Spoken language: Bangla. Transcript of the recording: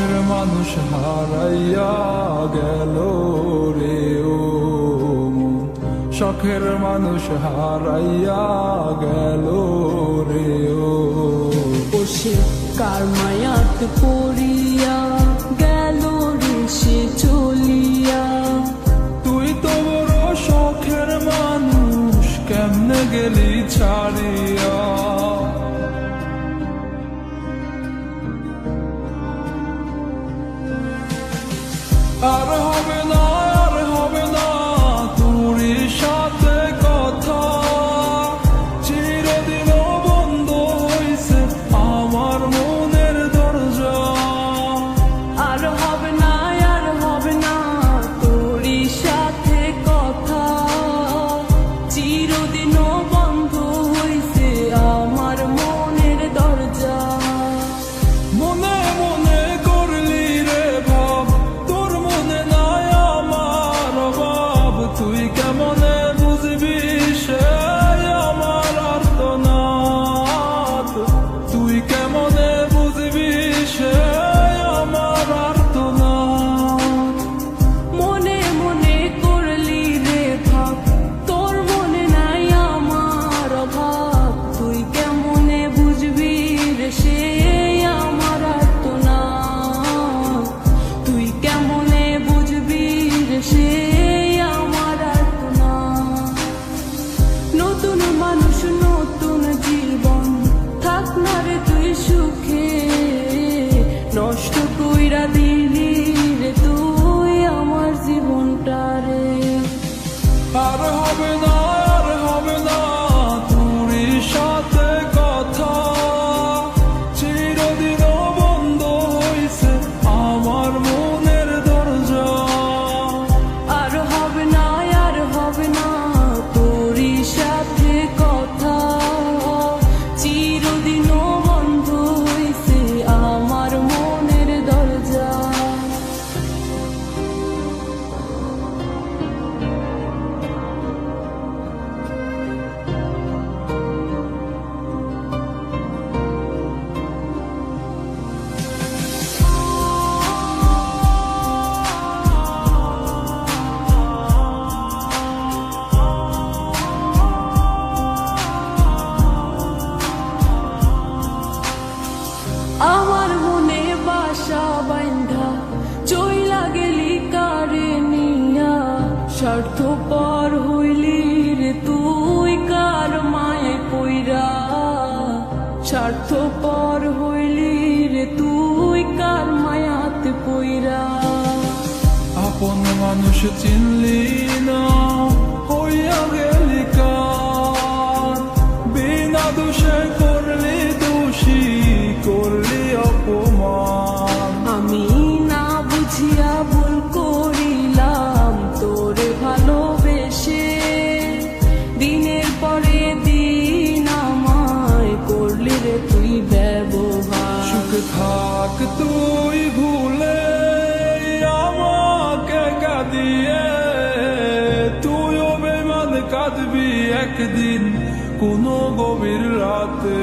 শখের মানুষ হারাইয়া গেল রে ও মন, শখের মানুষ হারাইয়া গেল রে ও। সে কার মায়াত পড়িয়া গেল রে সে চলিয়া। তুই তো বড় শখের মানুষ, কেমনে গেলি ছাড়িয়া। আর হবে না, আর হবে না তোরই সাথে কথা, চিরদিন বন্ধ হইছে আমার মনের দরজা। আর হবে না, আর হবে না তোরই সাথে কথা, চিরদিনও বন্ধ হইছে আমার মনের দরজা। মনে মনে করলি রে ভাব, তোর মনে নাই আমার অভাব। তুই কেমনে বুঝবি সে আমার আর্তনাদ, তুই কেমনে বুঝবি সে আমার আর্তনাদ। মনে মনে করলি রে ভাব, তোর মনে নাই আমার অভাব। তুই কেমনে বুঝবি রে সে আমার আর্তনাদ, তুই কেমনে বুঝবি রে সে আমার আর্তনাদ। নতুন মানুষ নতুন জীবন, থাক না রে তুই সুখে, নষ্ট কইরা দিলি রে তুই আমার জীবনটা রে। আর হবে না, আর হবে না তোরই সাথে কথা, চিরদিন বন্ধ হইছে আমার মনের দরজা। আর হবে না, আর হবে না তোরই সাথে কথা, চিরদিনও বন্ধ হইছে আমার মনের দরজা। আমার মনে বাসা বাইন্ধা চইলা গেলি কারে নিয়া, স্বার্থপর হইলি রে তুই কার মায়ে পইরা। স্বার্থপর হইলি রে তুই কার মায়াতে পইরা। আপন মানুষ চিনলি না, হইয়া গেলি কার, বিনা দোষে করলি দোষী, করলি অপমান। আমি না বুঝিয়া ভুল করিলাম তোরে ভালোবেসে, দিনের পরে দিন আমায় করলি রে তুই ব্যবহার। সুখে থাক তুই ভুলে আমাকে কাঁদিয়ে, তুইও বেমান কাঁদবি একদিন কোনো গভীর রাতে।